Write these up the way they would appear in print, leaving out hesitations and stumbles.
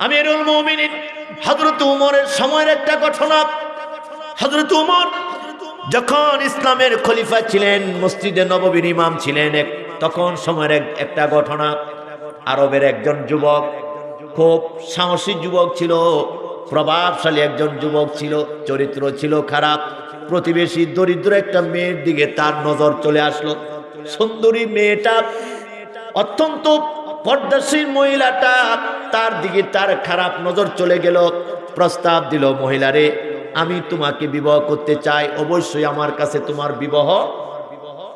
আমিরুল মুমিনিন হযরত উমরের সময়ের একটা ঘটনা। হযরত উমর যখন ইসলামের খলিফা ছিলেন, মসজিদে নববীর ইমাম ছিলেন, তখন সময়ের একটা ঘটনা। আরবের একজন যুবক, খুব সাহসী যুবক ছিল, প্রভাবশালী একজন যুবক ছিল, চরিত্র ছিল খারাপ। প্রতিবেশী দরিদ্র একটা মেয়ের দিকে তার নজর চলে আসলো। সুন্দরী মেয়েটা, অত্যন্ত পর্দাশীল মহিলাটা, তার দিকে তার খারাপ নজর চলে গেল। প্রস্তাব দিল, মহিলারে আমি তোমাকে বিবাহ করতে চাই, অবশ্যই আমার কাছে তোমার বিবাহ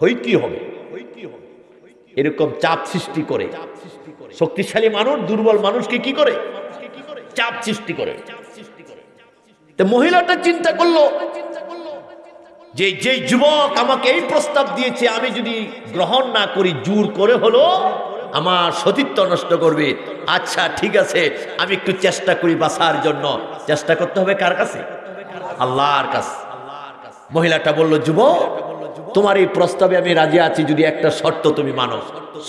হইতে হবে। এরকম চাপ সৃষ্টি করে শক্তিশালী মানুষ দুর্বল মানুষকে কি করে? চাপ সৃষ্টি করে। তো মহিলাটা চিন্তা করলো যে যেই যুবক আমাকে এই প্রস্তাব দিয়েছে, আমি যদি গ্রহণ না করি, জোর করে হলো আমার সতীত্ব নষ্ট করবে। আচ্ছা ঠিক আছে, আমি একটু চেষ্টা করি বাঁচার জন্য। চেষ্টা করতে হবে কার কাছে? আল্লাহর কাছে। মহিলাটা বলল, যুবক তোমার এই প্রস্তাবে আমি রাজি আছি, যদি একটা শর্ত তুমি মানো।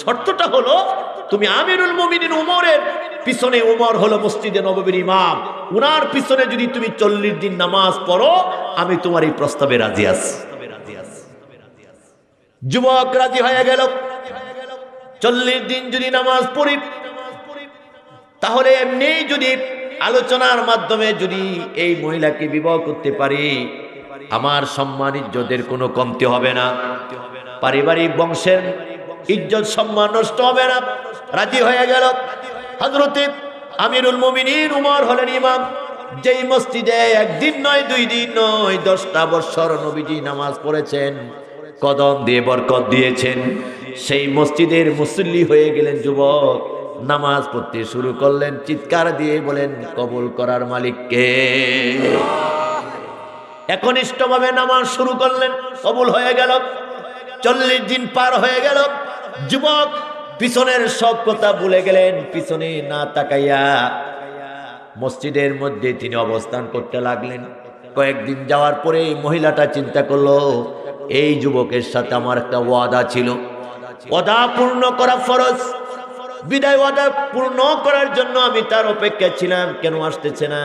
শর্তটা হলো তুমি আমিরুল মুমিনিন উমরের পিছনে, উমর হলো মসজিদে নববীর ইমাম, উনার পিছনে যদি তুমি 40 দিন নামাজ পড়ো, আমি তোমার এই প্রস্তাবে রাজি আছি। যুবক রাজি হয়ে গেল। 40 দিন যদি নামাজ পড়ি, তাহলে এমনি যদি আলোচনার মাধ্যমে যদি এই মহিলাকে বিবাহ করতে পারি, আমার সম্মান ইজ্জতের কোনো কমতি হবে না, পারিবারিক বংশের ইজ্জত সম্মান নষ্ট হবে না। রাজি হয়ে গেল। হযরতে আমিরুল মুমিনিন উমর হলেন ইমাম, যেই মসজিদে একদিন নয়, 2 দিন নয়, 10টা বছর নবীজি নামাজ পড়েছেন, কদম দিয়ে বরকত দিয়েছেন, সেই মসজিদের মুসল্লি হয়ে গেলেন যুবক। নামাজ পড়তে শুরু করলেন, চিৎকার দিয়ে বলেন, কবুল করার মালিক কে? একনিষ্ঠভাবে নামাজ শুরু করলেন, কবুল হয়ে গেল। 40 দিন পার হয়ে গেল। যুবক পিছনের সব কথা ভুলে গেলেন, পিছনে না তাকাইয়া মসজিদের মধ্যে তিনি অবস্থান করতে লাগলেন। কয়েকদিন যাওয়ার পরে মহিলাটা চিন্তা করলো, এই যুবকের সাথে আমার একটা ওয়াদা ছিল, ওয়াদা পূর্ণ করা ফরজ। বিদায় ওয়াদা পূর্ণ করার জন্য আমি তার অপেক্ষা ছিলাম, কেন আসতেছে না?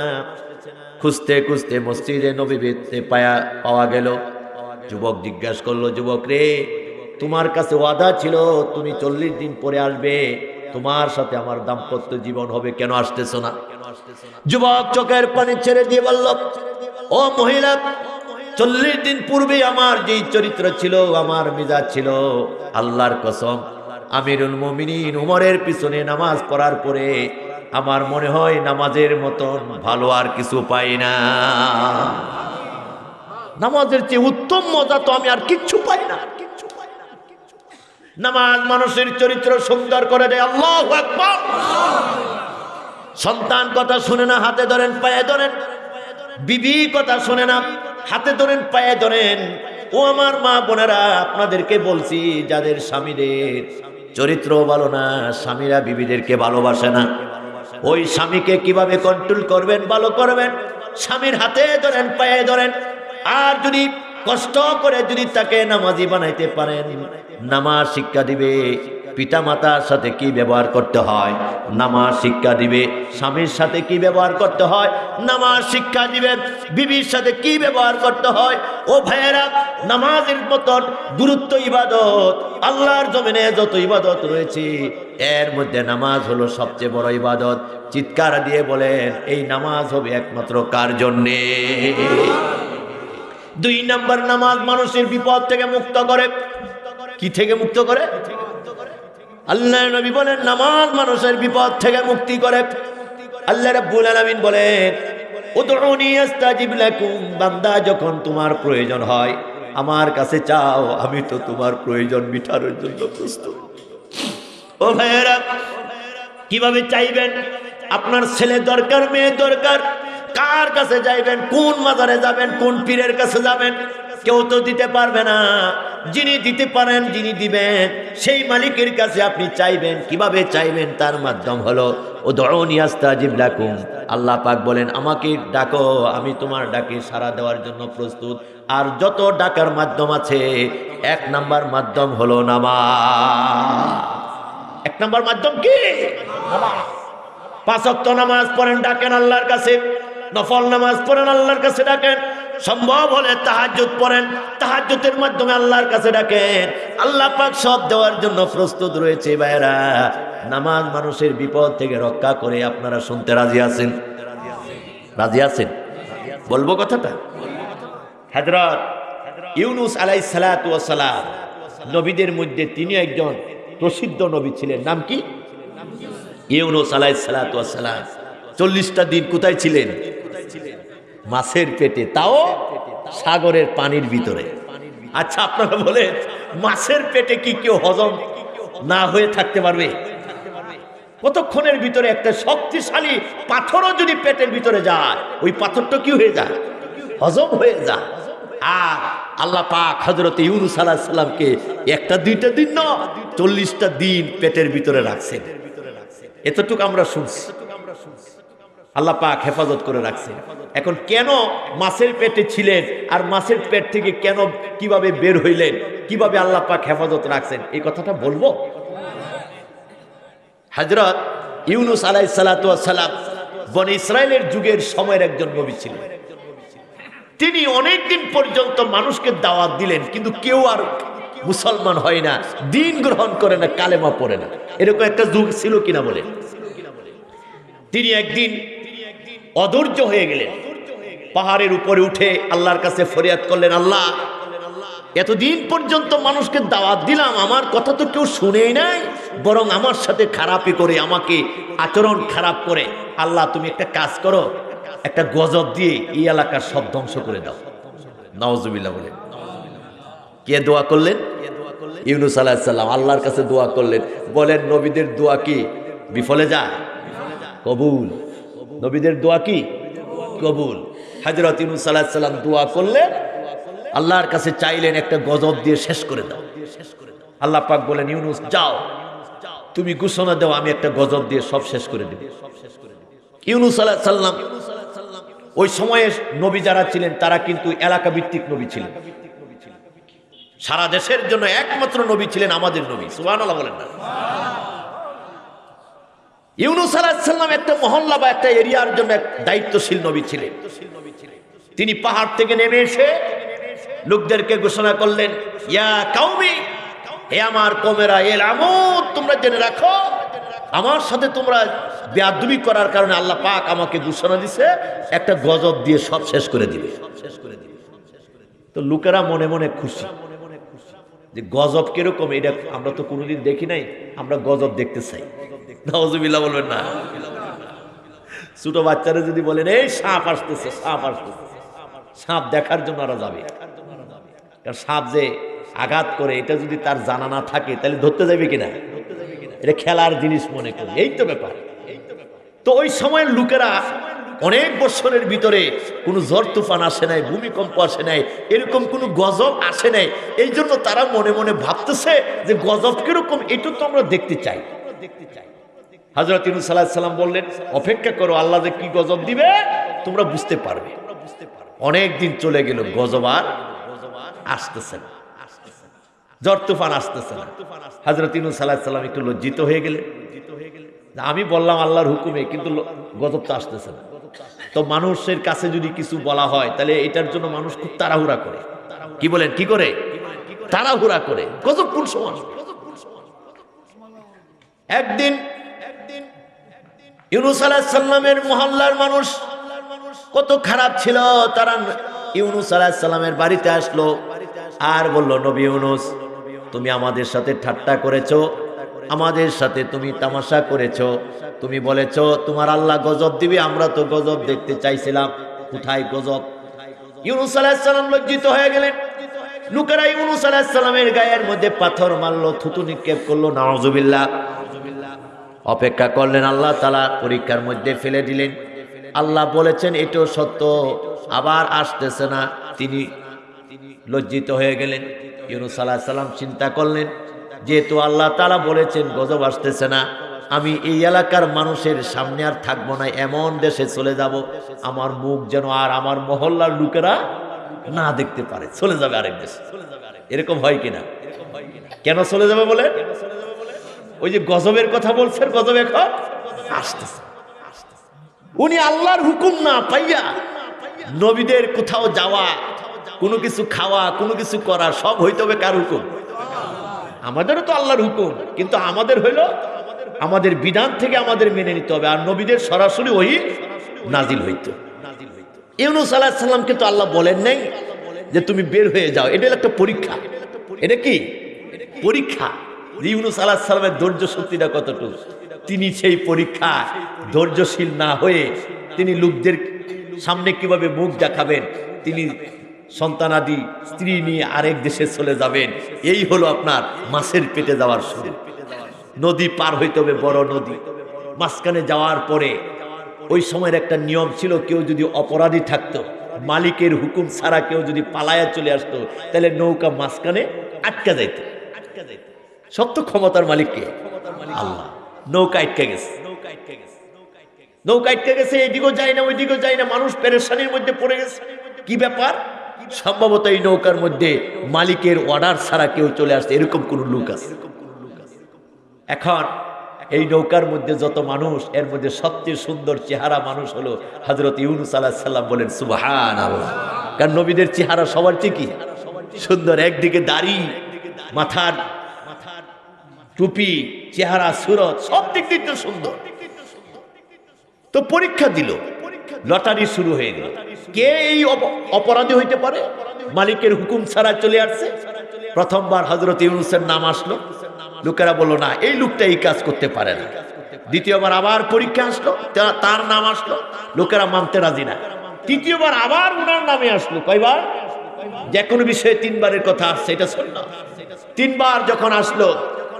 খুঁজতে খুঁজতে মসজিদে নববীতে পাওয়া গেল। যুবক জিজ্ঞাসা করলো, যুবক রে, তোমার কাছে ওয়াদা ছিল তুমি 40 দিন পরে আসবে, তোমার সাথে আমার দাম্পত্য জীবন হবে, কেন আসতেছ না? যুবক চোখের পানি ছেড়ে দিয়ে বলল, ও মহিলা, 40 দিন পূর্বে আমার যেই চরিত্র ছিল, আমার মিজাজ ছিল, আল্লাহর কসম, আমিরুল মুমিনিন উমরের পিছনে নামাজ পড়ার পরে আমার মনে হয় নামাজের মতন ভালো আর কিছু পাই না। নামাজের চেয়ে উত্তম মজা তো আমি আর কিচ্ছু পাই না। নামাজ মানুষের চরিত্র সুন্দর করে দেয়। আল্লাহু আকবার। সন্তান কথা শুনে না, হাতে ধরেন পায়ে ধরেন। বিবি কথা শুনে না, হাতে ধরেন পায়ে ধরেন। ও আমার মা বোনেরা, আপনাদেরকে বলছি, যাদের স্বামীদের চরিত্র ভালো না, স্বামীরা বিবিদেরকে ভালোবাসে না, ওই স্বামীকে কিভাবে কন্ট্রোল করবেন, ভালো করবেন, স্বামীর হাতে ধরেন পায়ে ধরেন। আর যদি কষ্ট করে যদি তাকে নামাজি বানাইতে পারেন, নামাজ শিক্ষা দিবে, পিতা মাতার সাথে কি ব্যবহার করতে হয় নামাজ শিক্ষা দিবে, স্বামীর সাথে কি ব্যবহার করতে হয় নামাজ শিক্ষা দিবে, বিবির সাথে কি ব্যবহার করতে হয়। ও ভাইয়েরা, নামাজের মতন গুরুত্ব ইবাদত, আল্লাহর জমিনে যত ইবাদত রয়েছে এর মধ্যে নামাজ হলো সবচেয়ে বড় ইবাদত। চিৎকার দিয়ে বলেন, এই নামাজ হবে একমাত্র কার জন্যে? 2 নম্বর, নামাজ মানুষের বিপদ থেকে মুক্ত করে। কি থেকে মুক্ত করে? আল্লাহ নবী বলেন, নামাজ মানুষের বিপদ থেকে মুক্তি করে। আল্লাহ রাব্বুল আলামিন বলেন, উদউনি আস্তাজিব লাকুম, বান্দা যখন তোমার প্রয়োজন হয় আমার কাছে চাও, আমি তো তোমার প্রয়োজন মিটানোর জন্য প্রস্তুত। ও ভাইয়েরা, কিভাবে চাইবেন? আপনার ছেলে দরকার, মেয়ে দরকার, কার কাছে যাইবেন? কোন মাজারে যাবেন? কোন পীরের কাছে যাবেন? কেউ তো দিতে পারবে না। যিনি দিতে পারেন, যিনি দিবেন, সেই মালিকের কাছে আপনি চাইবেন। কিভাবে চাইবেন? তার মাধ্যম হলো উদউনি আস্তাজিব লাকুম। আল্লাহ পাক বলেন, আমাকে ডাকো, আমি তোমার ডাকে সাড়া দেওয়ার জন্য প্রস্তুত। আর যত ডাকার মাধ্যম আছে, 1 নাম্বার মাধ্যম হলো নামাজ। 1 নাম্বার মাধ্যম কি? নামাজ। 5 ওয়াক্ত নামাজ পড়েন, ডাকেন আল্লাহর কাছে, নফল নামাজ পড়েন, আল্লাহর কাছে ডাকেন, সম্ভব হলে তাহাজ্জুদ পড়েন, তাহাজ্জুদের মাধ্যমে আল্লাহর কাছে ডাকেন। আল্লাহ পাক সব দেওয়ার জন্য প্রস্তুত রয়েছে ভাইরা। নামাজ মানুষের বিপদ থেকে রক্ষা করে। আপনারা শুনতে রাজি আছেন? রাজি আছেন? বলবো কথাটা। হযরত ইউনূস আলাইহিস সালাতু ওয়াস সালাম নবীদের মধ্যে তিনি একজন প্রসিদ্ধ নবী ছিলেন। নাম কি? ইউনূস আলাইহিস সালাতু ওয়াস সালাম 40টা দিন কোথায় ছিলেন? মাছের পেটে, তাও সাগরের পানির ভিতরে। আচ্ছা, আপনারা বলেন মাছের পেটে কি কেউ হজম না হয়ে থাকতে পারবে? কতক্ষণের ভিতরে একটা শক্তিশালী পাথরও যদি পেটের ভিতরে যায়, ওই পাথরটা কি হয়ে যায়? হজম হয়ে যায়। আর আল্লাহ পাক হযরত ইউনূস আলাইহিস সালামকে একটা দুইটা দিন না 40টা দিন পেটের ভিতরে রাখছেন। এতটুকু আমরা শুনছি। আল্লাহ পাক হেফাজত করে রাখছেন। এখন কেন মাছের পেটে ছিলেন আর মাছের পেট থেকে কেন কিভাবে বের হইলেন, কিভাবে আল্লাহ পাক হেফাজত রাখছেন, এই কথাটা বলবো। হযরত ইউনূস আলাইহিস সালাতু ওয়াস সালাম বনি ইসরাইলের যুগের সময়ের একজন নবী ছিলেন। তিনি অনেক দিন পর্যন্ত মানুষকে দাওয়াত দিলেন, কিন্তু কেউ আর মুসলমান হয় না, দিন গ্রহণ করে না, কালেমা পড়ে না। এরকম একটা যুগ ছিল কিনা বলে। তিনি একদিন অধৈর্য হয়ে গেলেন, পাহাড়ের উপরে উঠে আল্লাহর কাছে ফরিয়াদ করলেন, আল্লাহ, এতদিন পর্যন্ত মানুষকে দাওয়াত দিলাম, আমার কথা তো কেউ শুনেই নাই, বরং আমার সাথে খারাপই করে, আমাকে আচরণ খারাপ করে। আল্লাহ, তুমি একটা কাজ করো, একটা গজব দিয়ে এই এলাকার সব ধ্বংস করে দাও। নাউজুবিল্লাহ বলে। কে দোয়া করলেন? ইউনূস আলাইহিস সালাম আল্লাহর কাছে দোয়া করলেন। বলেন, নবীদের দোয়া কি বিফলে যায়? কবুল। নবীদের দোয়া কি কবুল। হযরত ইউনূস আলাইহিস সালাম দোয়া করলেন, আল্লাহর কাছে চাইলেন একটা গজব দিয়ে শেষ করে দাও। আল্লাহ পাক বলেন, ইউনূস যাও, তুমি ঘোষণা দাও, আমি একটা গজব দিয়ে সব শেষ করে দেব। ইউনূস আলাইহিস সালাম ওই সময়ে নবী যারা ছিলেন তারা কিন্তু এলাকা ভিত্তিক নবী ছিলেন। সারা দেশের জন্য একমাত্র নবী ছিলেন আমাদের নবী। সুবহানাল্লাহ বলেন না? ইউনূস আলাইহিস সালাম একটা মহল্লা বা একটা এরিয়ার জন্য এক দায়িত্বশীল নবী ছিলেন। তিনি পাহাড় থেকে নেমে এসে লোকদেরকে ঘোষণা করলেন, ইয়া কাউমি, হে আমার কওমেরা, ইলআমু, তোমরা জেনে রাখো, আমার সাথে তোমরা বেয়াদবি করার কারণে আল্লাহ পাক আমাকে ঘোষণা দিছে একটা গজব দিয়ে সব শেষ করে দিবে। তো লোকেরা মনে মনে খুশি যে গজব কিরকম, এটা আমরা তো কোনোদিন দেখি নাই, আমরা গজব দেখতে চাই। নাউজুবিল্লাহ বলবেন না? ছোট বাচ্চারা যদি বলেন, এই সাপ আসতেছে, সাপ আসতেছে, সাপ দেখার জন্য ওরা যাবে। কারণ সাপ যে আঘাত করে এটা যদি তার জানা না থাকে তাহলে ধরতে যাবে কিনা? এটা খেলার জিনিস মনে করে, এই তো ব্যাপার। তো ওই সময়ের লোকেরা অনেক বছরের ভিতরে কোনো ঝড় তুফান আসে নাই, ভূমিকম্প আসে নাই, এরকম কোনো গজব আসে নাই। এই জন্য তারা মনে মনে ভাবতেছে যে গজব কিরকম, এটা তো আমরা দেখতে চাই। হযরত ইউনূস আলাইহিস সালাম বললেন, অপেক্ষা করো, আল্লাহ যে কি গজব দিবে তোমরা বুঝতে পারবে। অনেক দিন চলে গেল, গজব আর আসতেছে না, ঝড় তুফান আসতেছে না। হযরত ইউনূস আলাইহিস সালাম একটু লজ্জিত হয়ে গেলেন। আমি বললাম আল্লাহর হুকুমে, কিন্তু গজব তো আসতেছে না। তো মানুষের কাছে যদি কিছু বলা হয় তাহলে এটার জন্য মানুষ খুব তাড়াহুড়া করে। কি বলেন? কি করে? তাড়াহুড়া করে। গজব কোন সময়? একদিন ইউনূস আলাইহিস সালামের মহল্লার মানুষ কত খারাপ ছিল, তারা ইউনূস আলাইহিস সালামের বাড়িতে আসলো আর বলল, নবী ইউনূস, তুমি আমাদের সাথে ঠাট্টা করেছো, আমাদের সাথে তুমি তামাশা করেছো, তুমি বলেছো তোমার আল্লাহ গজব দিবে, আমরা তো গজব দেখতে চাইছিলাম, কোথায় গজব? ইউনূস আলাইহিস সালাম লজ্জিত হয়ে গেলেন। লোকেরা ইউনূস আলাইহিস সালামের গায়ের মধ্যে পাথর মারলো, থুতু নিক্ষেপ করলো। নাউজুবিল্লাহ। অপেক্ষা করলেন, আল্লাহ তাআলা পরীক্ষার মধ্যে ফেলে দিলেন। আল্লাহ বলেছেন এটাও সত্য, আবার আসতেছে না। তিনি লজ্জিত হয়ে গেলেন। ইউনূস আলাইহিস সালাম চিন্তা করলেন, যেহেতু আল্লাহ তাআলা বলেছেন গজব আসতেছে না, আমি এই এলাকার মানুষের সামনে আর থাকবো না, এমন দেশে চলে যাব আমার মুখ যেন আর আমার মহল্লার লোকেরা না দেখতে পারে, চলে যাবে আরেক দেশে। এরকম হয় কিনা? কেন চলে যাবে বলে? ওই যে গজবের কথা বলছেন, গজব এখন আসতেছে। উনি আল্লাহর হুকুম না পাইয়া নবীদের কোথাও যাওয়া, কোনো কিছু খাওয়া, কোনো কিছু করা সব হইতে হবে কার হুকুম? আমাদেরও তো আল্লাহর হুকুম, কিন্তু আমাদের হইল আমাদের বিধান থেকে আমাদের মেনে নিতে হবে। আর নবীদের সরাসরি ওহী নাজিল হইতো। ইউনূস আলাইহিস সালামকে তো আল্লাহ বলেন নাই যে তুমি বের হয়ে যাও। এটা হলো একটা পরীক্ষা। এটা কি পরীক্ষা? ইউনূস আলাইহিস সালামের ধৈর্য শক্তিটা কতটুকু, তিনি সেই পরীক্ষা ধৈর্যশীল না হয়ে তিনি লোকদের সামনে কিভাবে মুখ দেখাবেন, তিনি সন্তানাদি স্ত্রী নিয়ে আরেক দেশে চলে যাবেন। এই হলো আপনার মাছের পেটে যাওয়ার শুরু। নদী পার হইতে হবে, বড় নদী। মাঝখানে যাওয়ার পরে ওই সময়ের একটা নিয়ম ছিল, কেউ যদি অপরাধী থাকতো, মালিকের হুকুম ছাড়া কেউ যদি পালায়া চলে আসতো, তাহলে নৌকা মাঝখানে আটকা যাইত। সব তো ক্ষমতার মালিককে আল্লাহ। নৌকা আটকে গেছে, নৌকা আটকে গেছে, এদিকেও যায় না ওইদিকেও যায় না, মানুষ পেরেশানির মধ্যে পড়ে গেছে। কি ব্যাপার? সম্ভবত এই নৌকার মধ্যে মালিকের অর্ডার ছাড়া কেউ চলে আসছে, এরকম কোন লোক আছে। এখন এই নৌকার মধ্যে যত মানুষ, এর মধ্যে সবচেয়ে সুন্দর চেহারা মানুষ হলো হযরত ইউনূস আলাইহিস সালাম। বলেন সুবহানাল্লাহ। কারণ নবীদের চেহারা সবার কি সুন্দর, একদিকে দাড়ি, মাথার টুপি, চেহারা, সুরত সব দিক দিয়ে সুন্দর। তো পরীক্ষা দিল, লটারি শুরু হয়ে গেল, কে এই অপরাধী হইতে পারে, মালিকের হুকুম ছাড়া চলে আসছে। প্রথমবার হযরত ইউনূসের নাম আসলো, লোকেরা বলল না, এই লোকটা এই কাজ করতে পারে না। দ্বিতীয়বার আবার পরীক্ষা আসলো, তার নাম আসলো, লোকেরা মানতে রাজি না। তৃতীয়বার আবার ওনার নামে আসলো। কয়বার? যে কোনো বিষয়ে তিনবারের কথা আসছে, এটা শুনলাম। তিনবার যখন আসলো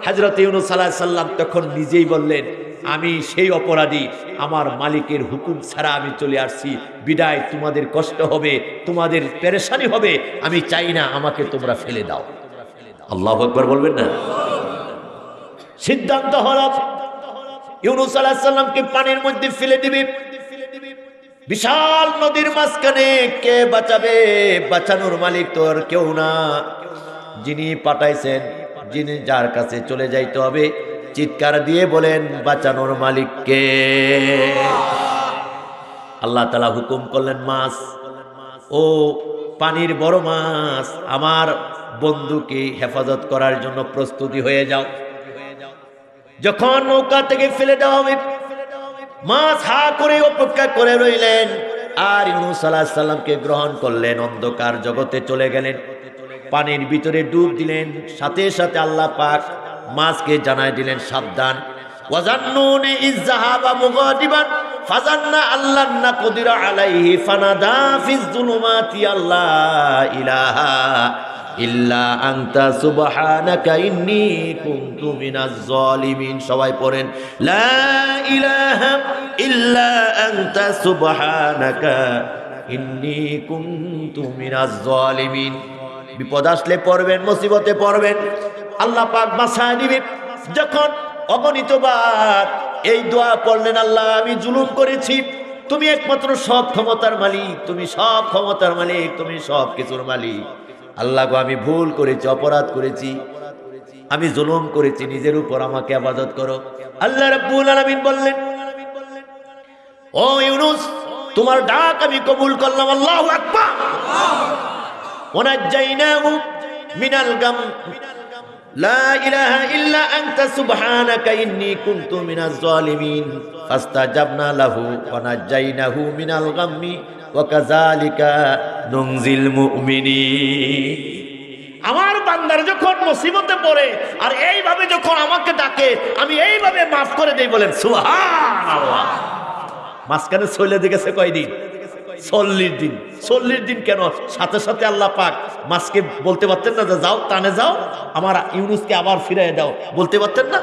হযরত ইউনূস আলাইহিস সালাম তখন নিজেই বললেন, আমি সেই অপরাধী, আমার মালিকের হুকুম ছাড়া আমি চলে আসছি, বিদায় তোমাদের কষ্ট হবে, তোমাদের পেরেশানি হবে, আমি চাই না, আমাকে তোমরা ফেলে দাও। আল্লাহু আকবার বলবেন না? সিদ্ধান্ত হলো ইউনূস আলাইহিস সালামকে পানির মধ্যে ফেলে দিবে। বিশাল নদীর মাঝখানে কে বাঁচাবে? বাঁচানোর মালিক তো আর কেউ না, যিনি পাঠাইছেন, যিনি, যার কাছে চলে যাইতে হবে, চিৎকার দিয়ে বলেন বাঁচানোর মালিককে। আল্লাহ তাআলা হুকুম করলেন, মাছ, ও পানির বড় মাছ, আমার বন্ধুকে হেফাজত করার জন্য প্রস্তুতি হয়ে যাও। যখন নৌকা থেকে ফেলে দেওয়া হবে, মাছ হা করে অপেক্ষা করে রইলেন, আর ইউনূস আলাইহিস সালামকে গ্রহণ করলেন, অন্ধকার জগতে চলে গেলেন, পানির ভিতরে ডুব দিলেন। সাথে সাথে আল্লাহ পাক মাছকে জানায় দিলেন, সাবধান। ওয়াজান্নুনি ইযহাবা মুগাদিবান ফাজান্না আল্লাহ নাকদির আলাইহি ফানাদা ফিজ যুলুমাতি আল্লা ইলাহা ইল্লা আনতা সুবহানাকা ইন্নী কুনতু মিনাজ জালিমিন। সবাই পড়েন, লা ইলাহা ইল্লা আনতা সুবহানাকা ইন্নী কুনতু মিনাজ জালিমিন। বিপদ আসলে পড়বেন, মুসিবতে পড়বেন, আল্লাহ পাক বাঁচায় দিবেন। যখন অগণিতবার এই দোয়া পড়লেন, আল্লাহ আমি জুলুম করেছি, তুমি একমাত্র সব ক্ষমতার মালিক, তুমি সব ক্ষমতার মালিক, তুমি সব কিছুর মালিক। আল্লাহ গো, আমি ভুল করেছি, অপরাধ করেছি, আমি জুলুম করেছি, নিজের উপর আমাকে ইবাদত করো। আল্লাহ রাব্বুল আলামিন বললেন, ও ইউনূস, তোমার ডাক আমি কবুল করলাম। আল্লাহু আকবার। ওয়ানাজ্জাইনাহু মিনাল গাম লা ইলাহা ইল্লা আনতা সুবহানাকা ইন্নী কুনতু মিনাজ জালিমিন ফাস্তাজাবনা লাহু ওয়ানাজ্জাইনাহু মিনাল গাম্মি ওয়া কাযালিকা নুনজিল মুমিনিন। আমার বান্দার যখন মুসিবতে পড়ে আর এইভাবে যখন আমাকে ডাকে, আমি এইভাবে মাফ করে দেই। বলেন সুবহানাল্লাহ। মাঝখানে চলে গেছে কয়দিন? 40 দিন। 40 দিন কেন? সাথে সাথে আল্লাহ পাক মাছকে বলতে পারতেন না যে যাও, টানে যাও, আমার ইউনূসকে আবার ফিরিয়ে দাও, বলতে পারতেন না?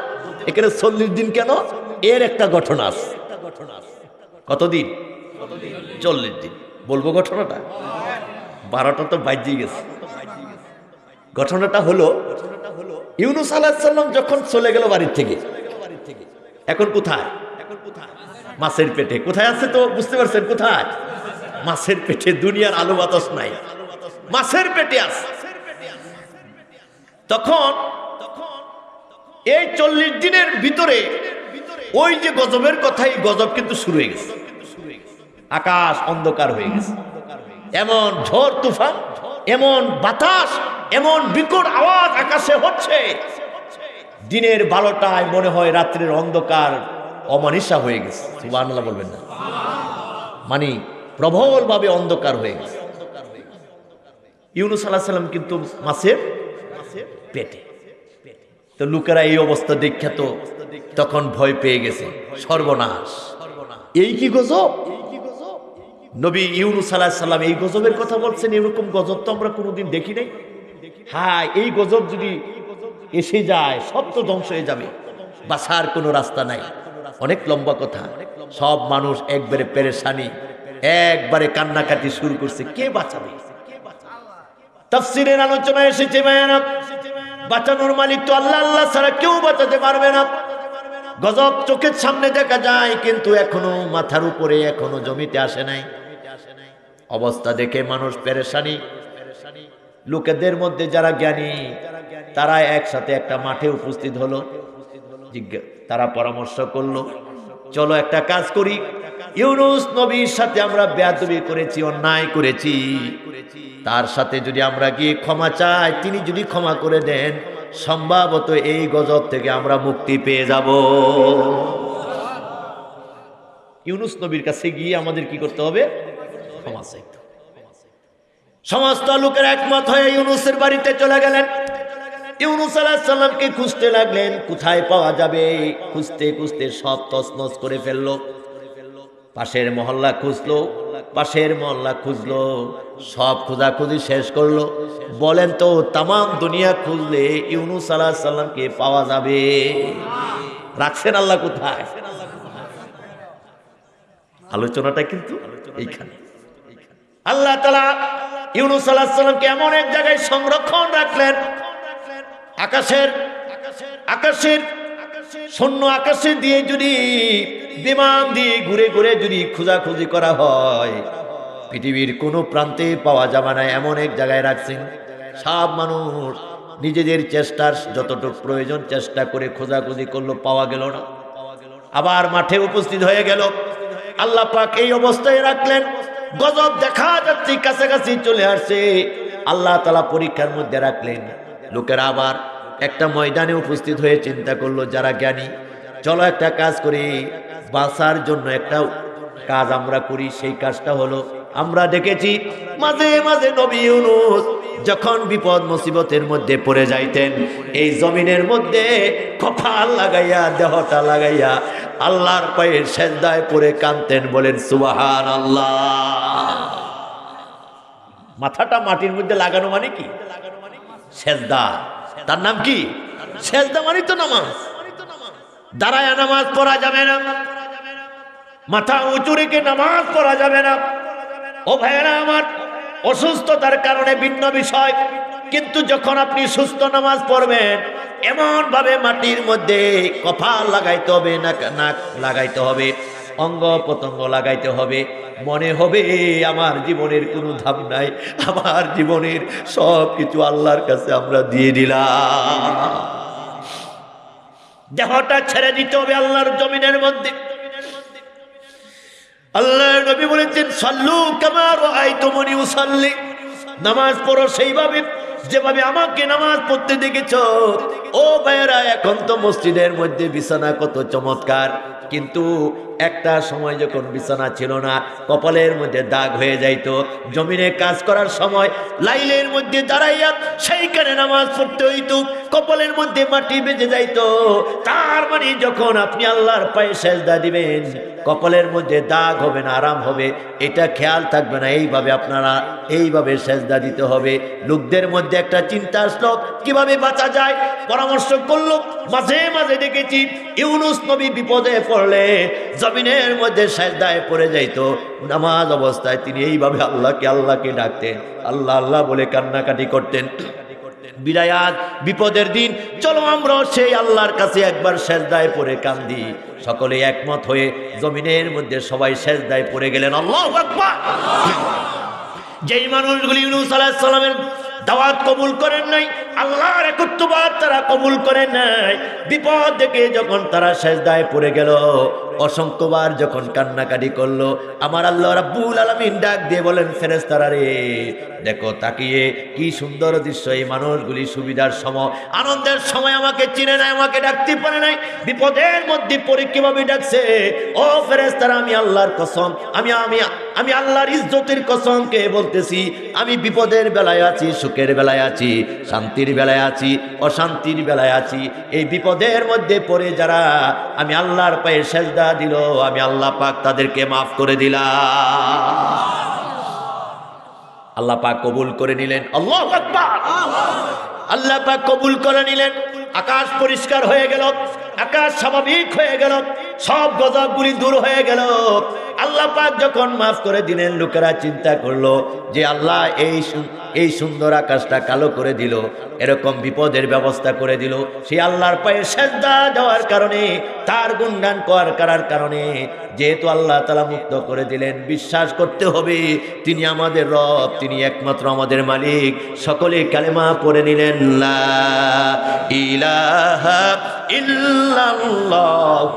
এখানে 40 দিন কেন? এর একটা ঘটনা আছে। কতদিন? 40 দিন। বলবো ঘটনাটা? 12টা তো বাজিয়ে গেছে। ঘটনাটা হলো, ইউনূস আলাইহিস সালাম যখন চলে গেল বাড়ির থেকে, এখন কোথায়? মাছের পেটে। কোথায় আছে তো বুঝতে পারছেন? কোথায়? মাছের পেটে। দুনিয়ার আলো বাতাস নাই, মাছের পেটে আছে। তখন এই 40 দিনের ভিতরে ওই যে গজবের কথা, এই গজব কিন্তু শুরু হয়ে গেছে। আকাশ অন্ধকার হয়ে গেছে, এমন ঝড় তুফান, এমন বাতাস, এমন বিকট আওয়াজ আকাশে হচ্ছে, দিনের 12টায় মনে হয় রাত্রের অন্ধকার অমানিসা হয়ে গেছে। সুবহানাল্লাহ বলবেন না? মানে প্রবল ভাবে অন্ধকার হয়ে গেছে। ইউনূস আলাইহিস সালাম কিন্তু মাছের পেটে। তো লোকেরা এই অবস্থা দেখে তো তখন ভয় পেয়ে গেছে, সর্বনাশ, এই কি গজব! নবী ইউনূস আলাইহিস সালাম এই গজবের কথা বলছেন, এরকম গজব তো আমরা কোনোদিন দেখি নাই। হ্যাঁ, এই গজব যদি এসে যায় সব তো ধ্বংস হয়ে যাবে, বাঁচার কোনো রাস্তা নাই। অনেক লম্বা কথা, সব মানুষ একবারে পেরেশানি, একবারে কান্নাকাটি শুরু করছে, কে বাঁচাবে? তাফসীরের আলোচনা এসেছে ভাইয়েরা, বাঁচানোর মালিক তো আল্লাহ, আল্লাহ ছাড়া কেউ বাঁচাতে পারবে না। গজব চোখের সামনে দেখা যায়, কিন্তু এখনো মাথার উপরে, এখনো জমিতে আসে নাই। অবস্থা দেখে মানুষ পেরেশানি। লোকেদের মধ্যে যারা জ্ঞানী তারা একসাথে একটা মাঠে উপস্থিত হলো। তারা পরামর্শ করলো, চলো একটা কাজ করি, ইউনূস নবীর সাথে আমরা বেয়াদবি করেছি, অন্যায় করেছি, তার সাথে যদি আমরা গিয়ে ক্ষমা চাই, তিনি যদি ক্ষমা করে দেন, সম্ভবত এই গজব থেকে আমরা মুক্তি পেয়ে যাব। ইউনূস নবীর কাছে গিয়ে আমাদের কি করতে হবে? ক্ষমা চাইতে। সমস্ত লোকের একমত হয়ে ইউনূসের বাড়িতে চলে গেলেন। ইউনূস আলাইহিস সালামকে খুঁজতে লাগলেন, কোথায় পাওয়া যাবে। খুঁজতে খুঁজতে সব তছনছ করে ফেললো। পাশের মহল্লা খুঁজলো, পাশের মহল্লা খুঁজলো, সব খোঁজাখুঁজি শেষ করলো। বলেন তো, তাম দুনিয়া খুঁজলে ইউনূস আলাইহিস সালামকে পাওয়া যাবে? রাখছেন আল্লাহ কোথায়? আলোচনাটা কিন্তু এইখানে। আল্লাহ তাআলা ইউনূস আলাইহিস সালামকে এমন এক জায়গায় সংরক্ষণ রাখলেন, আকাশের শূন্য আকাশে দিয়ে যদি বিমান দিয়ে ঘুরে ঘুরে যদি খোঁজাখুঁজি করা হয়, পৃথিবীর কোনো প্রান্তে পাওয়া যাবে না, এমন এক জায়গায় রাখছেন। সব মানুষ নিজেদের চেষ্টার যতটুকু প্রয়োজন চেষ্টা করে খোঁজাখুঁজি করলো, পাওয়া গেল না। আবার মাঠে উপস্থিত হয়ে গেল। আল্লাহ পাক এই অবস্থায় রাখলেন, গজব দেখা যাচ্ছে, কাছাকাছি চলে আসছে। আল্লাহ তাআলা পরীক্ষার মধ্যে রাখলেন। লোকেরা আবার একটা ময়দানে উপস্থিত হয়ে চিন্তা করলো, যারা জ্ঞানী, চলো একটা কাজ করি, বাঁচার জন্য একটা কাজ আমরা করি। সেই কাজটা হলো, আমরা দেখেছি মাঝে মাঝে নবী ইউনূস যখন বিপদ মুসিবতের মধ্যে পড়ে যাইতেন, এই জমিনের মধ্যে কপাল লাগাইয়া, দেহটা লাগাইয়া আল্লাহর পায়ের সেজদায় পড়ে কাঁদতেন। বলেন সুবহানাল্লাহ। মাথাটা মাটির মধ্যে লাগানো মানে কি? সেজদা। তার নাম কি? সেজদা মানে তো নামাজ। দাঁড়ায় নামাজ পড়া যাবে না, মাথা উঁচু রেখে নামাজ পড়া যাবে না। ও ভাইয়েরা আমার, অসুস্থতার কারণে ভিন্ন বিষয়, কিন্তু যখন আপনি সুস্থ নামাজ পড়বেন, এমন ভাবে মাটির মধ্যে কপাল লাগাইতে হবে, নাক লাগাইতে হবে, অঙ্গ প্রত্যঙ্গ লাগাইতে হবে, মনে হবে আমার জীবনের কোনো ধাম নাই, আমার জীবনের সব কিছু আল্লাহর কাছে আমরা দিয়ে দিলাম। দেহটা ছেড়ে দিতে হবে আল্লাহর জমিনের মধ্যে। আল্লাহর নবী বলেছেন, সাল্লু কামা রাআইতুমুনি উসাল্লি, নামাজ পড়ো সেইভাবে যেভাবে আমাকে নামাজ পড়তে দেখেছো। ও ভাইয়েরা, এখন তো মসজিদের মধ্যে বিছানা কত চমৎকার, কিন্তু একটা সময় যখন বিছানা ছিল না, কপালের মধ্যে দাগ হয়ে যাইতো। জমিনে কাজ করার সময় লাইলের মধ্যে দাঁড়াইয়া সেইখানে নামাজ পড়তে হইতো, কপালের মধ্যে মাটি বেজে যাইতো। তার মানে যখন আপনি আল্লাহর পায়ে সেজদা দিবেন, কপালের মধ্যে দাগ হবে না, আরাম হবে, এটা খেয়াল থাকবে না। এইভাবে সেজদা দিতে হবে। লোকদের মধ্যে একটা চিন্তা আসলো, কিভাবে বাঁচা যায়, পরামর্শ করলো। মাঝে মাঝে দেখেছি ইউনূস নবী বিপদে পড়লে জমিনের মধ্যে সেজদায় পড়ে যাইতো। নামাজ অবস্থায় তিনি এইভাবে আল্লাহকে ডাকতেন, আল্লাহ আল্লাহ বলে কান্নাকাটি করতেন। বিরায়াত বিপদের দিন, চলো আমরা সেই আল্লাহর কাছে একবার সেজদায় পড়ে কান্দি। সকলে একমত হয়ে জমিনের মধ্যে সবাই সেজদায় পড়ে গেলেন। আল্লাহু আকবার। যেই মানুষগুলি ইউনূস আলাইহিস সালামের দাওয়াত কবুল করেন নাই, আল্লাহর একত্ববাদ তারা কবুল করেন নাই, বিপদ দেখে যখন তারা সেজদায় পড়ে গেল, অসংখ্যবার যখন কান্নাকাটি করলো, আমার আল্লাহ রাব্বুল আলামিন ডাক দিয়ে বলেন, ফেরেশতারা রে দেখো তাকিয়ে কি সুন্দর দৃশ্য, এই মানুষগুলি সুবিধার সময় আনন্দের সময় আমাকে চিনে নাই, আমাকে ডাকতে পারে নাই, বিপদের মধ্যে পরে কিভাবে ডাকছে। ও ফেরেশতারা, আমি আল্লাহর কসম, আমি আমি আমি আল্লাহর ইজ্জতের কসম কে বলতেছি, আমি বিপদের বেলায় আছি, সুখের বেলায় আছি, শান্তির বেলায় আছি, অশান্তির বেলায় আছি। এই বিপদের মধ্যে পড়ে যারা আমি আল্লাহর পায়ে সেজদা দিল, আমি আল্লাহ পাক তাদেরকে মাফ করে দিলাম। আল্লাহ পাক কবুল করে নিলেন। আল্লাহু আকবার। আল্লাহ পাক কবুল করে নিলেন। আকাশ পরিষ্কার হয়ে গেল, আকাশ স্বাভাবিক হয়ে গেল, সব গজবগুলি দূর হয়ে গেল। আল্লাহ পাক যখন মাফ করে দিলেন, লোকেরা চিন্তা করলো যে আল্লাহ এই সুন্দর আকাশটা কালো করে দিল, এরকম বিপদের ব্যবস্থা করে দিল, সেই আল্লাহর পায়ে সেজদা দেওয়ার কারণে, তার গুণগান করার কারণে, যেহেতু আল্লাহ তাআলা মুক্ত করে দিলেন, বিশ্বাস করতে হবে তিনি আমাদের রব, তিনি একমাত্র আমাদের মালিক। সকলে কালেমা পড়ে নিলেন, লা ইলাহা ইল্লাল্লাহ